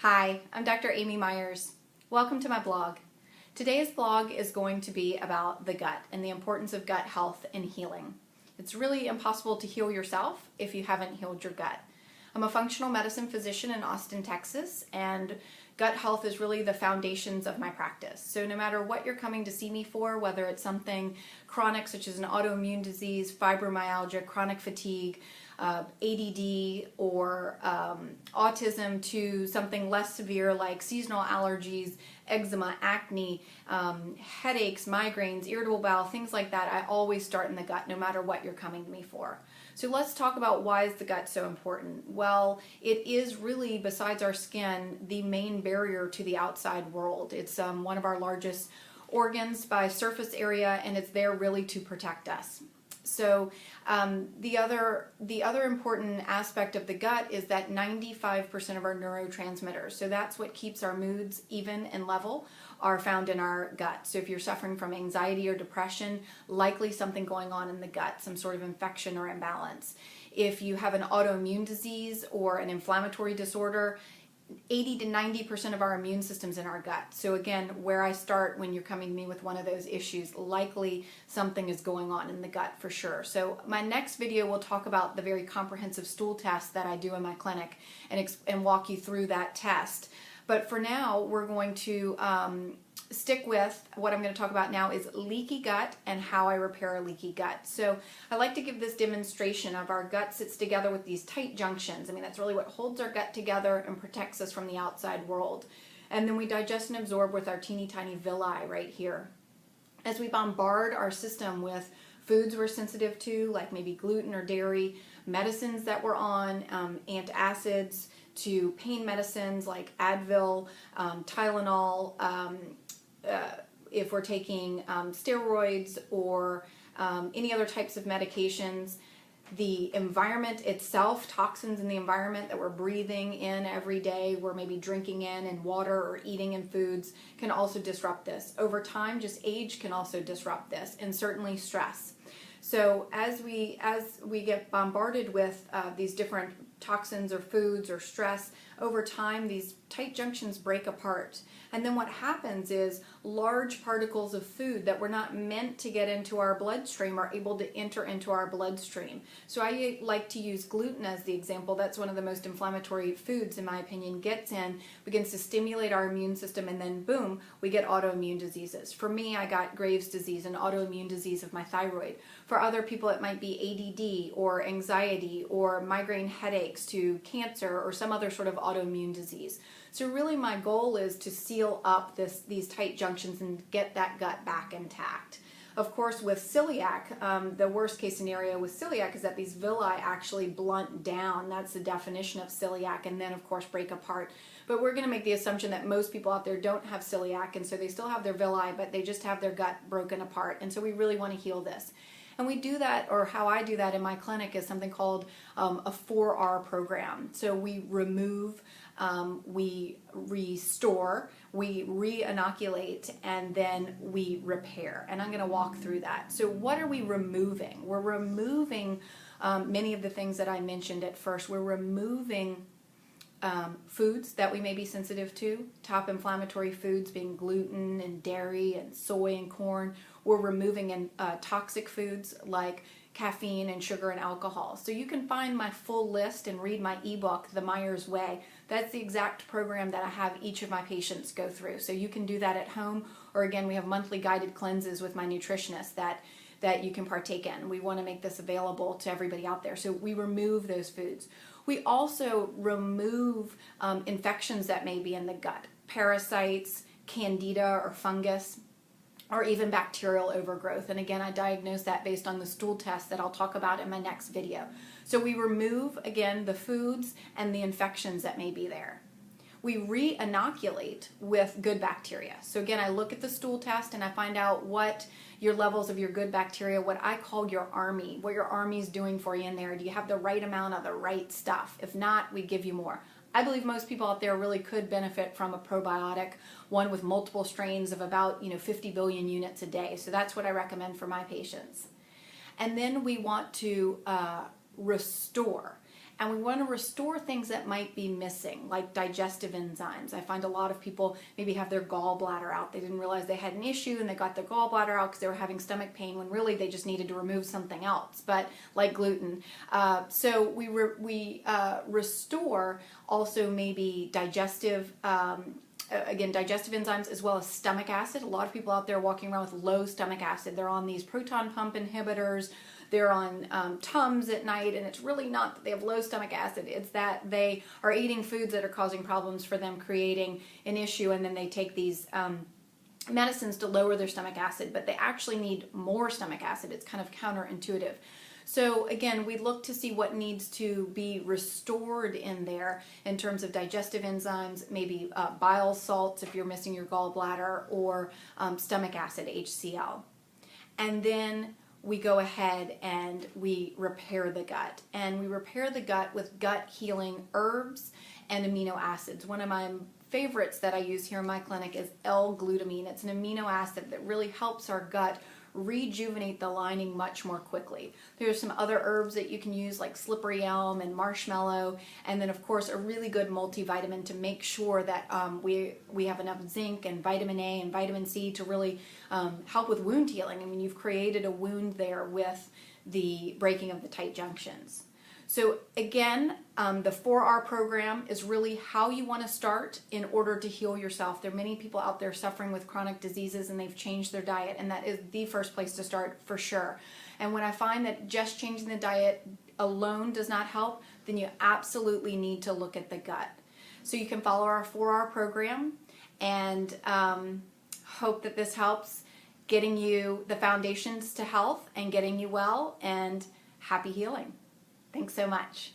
Hi, I'm Dr. Amy Myers. Welcome to my blog. Today's blog is going to be about the gut and the importance of gut health and healing. It's really impossible to heal yourself if you haven't healed your gut. I'm a functional medicine physician in Austin, Texas, and gut health is really the foundations of my practice. So no matter what you're coming to see me for, whether it's something chronic such as an autoimmune disease, fibromyalgia, chronic fatigue, ADD, or autism, to something less severe like seasonal allergies, eczema, acne, headaches, migraines, irritable bowel, things like that, I always start in the gut no matter what you're coming to me for. So let's talk about why is the gut so important. Well, it is really, besides our skin, the main barrier to the outside world. It's one of our largest organs by surface area, and it's there really to protect us. So the other important aspect of the gut is that 95% of our neurotransmitters, so that's what keeps our moods even and level, are found in our gut. So if you're suffering from anxiety or depression, likely something going on in the gut, some sort of infection or imbalance. If you have an autoimmune disease or an inflammatory disorder, 80 to 90% of our immune system's in our gut. So again, where I start when you're coming to me with one of those issues, likely something is going on in the gut for sure. So my next video will talk about the very comprehensive stool test that I do in my clinic and walk you through that test. But for now, we're going to stick with what I'm going to talk about now is leaky gut and how I repair a leaky gut. So I like to give this demonstration of our gut sits together with these tight junctions. I mean, that's really what holds our gut together and protects us from the outside world. And then we digest and absorb with our teeny tiny villi right here. As we bombard our system with foods we're sensitive to, like maybe gluten or dairy, medicines that we're on, antacids, to pain medicines like Advil, Tylenol, if we're taking steroids or any other types of medications, the environment itself, toxins in the environment that we're breathing in every day, we're maybe drinking in water or eating in foods, can also disrupt this. Over time, just age can also disrupt this, and certainly stress. So as we get bombarded with these different toxins or foods or stress, over time these tight junctions break apart. And then what happens is large particles of food that were not meant to get into our bloodstream are able to enter into our bloodstream. So I like to use gluten as the example. That's one of the most inflammatory foods, in my opinion. Gets in, begins to stimulate our immune system, and then boom, we get autoimmune diseases. For me, I got Graves' disease, an autoimmune disease of my thyroid. For other people, it might be ADD or anxiety or migraine headaches, to cancer or some other sort of autoimmune disease. So really my goal is to seal up these tight junctions and get that gut back intact. Of course, with celiac, the worst case scenario with celiac is that these villi actually blunt down. That's the definition of celiac, and then of course break apart. But we're going to make the assumption that most people out there don't have celiac, and so they still have their villi, but they just have their gut broken apart. And so we really want to heal this. And we do that, or how I do that in my clinic, is something called a 4R program. So we remove, we restore, we re-inoculate, and then we repair. And I'm going to walk through that. So what are we removing? We're removing many of the things that I mentioned at first. We're removing foods that we may be sensitive to, top inflammatory foods being gluten and dairy and soy and corn. We're removing toxic foods like caffeine and sugar and alcohol. So you can find my full list and read my ebook, The Myers Way. That's the exact program that I have each of my patients go through. So you can do that at home, or again, we have monthly guided cleanses with my nutritionist that you can partake in. We want to make this available to everybody out there. So we remove those foods. We also remove infections that may be in the gut, parasites, candida or fungus, or even bacterial overgrowth. And again, I diagnose that based on the stool test that I'll talk about in my next video. So we remove, again, the foods and the infections that may be there. We re-inoculate with good bacteria. So again, I look at the stool test and I find out what your levels of your good bacteria, what I call your army, what your army is doing for you in there. Do you have the right amount of the right stuff? If not, we give you more. I believe most people out there really could benefit from a probiotic, one with multiple strains of about 50 billion units a day. So that's what I recommend for my patients. And then we want to restore. And we want to restore things that might be missing, like digestive enzymes. I find a lot of people maybe have their gallbladder out. They didn't realize they had an issue and they got their gallbladder out because they were having stomach pain when really they just needed to remove something else, but like gluten. So we restore also maybe digestive digestive enzymes as well as stomach acid. A lot of people out there walking around with low stomach acid. They're on these proton pump inhibitors. They're on Tums at night, and it's really not that they have low stomach acid. It's that they are eating foods that are causing problems for them, creating an issue, and then they take these medicines to lower their stomach acid, but they actually need more stomach acid. It's kind of counterintuitive. So again, we look to see what needs to be restored in there in terms of digestive enzymes, maybe bile salts if you're missing your gallbladder, or stomach acid, HCl. And then we go ahead and we repair the gut. And we repair the gut with gut healing herbs and amino acids. One of my favorites that I use here in my clinic is L-glutamine. It's an amino acid that really helps our gut rejuvenate the lining much more quickly. There's some other herbs that you can use like slippery elm and marshmallow, and then of course a really good multivitamin to make sure that we have enough zinc and vitamin A and vitamin C to really help with wound healing. I mean, you've created a wound there with the breaking of the tight junctions. So again, the 4R program is really how you want to start in order to heal yourself. There are many people out there suffering with chronic diseases and they've changed their diet, and that is the first place to start for sure. And when I find that just changing the diet alone does not help, then you absolutely need to look at the gut. So you can follow our 4R program, and hope that this helps getting you the foundations to health and getting you well, and happy healing. Thanks so much.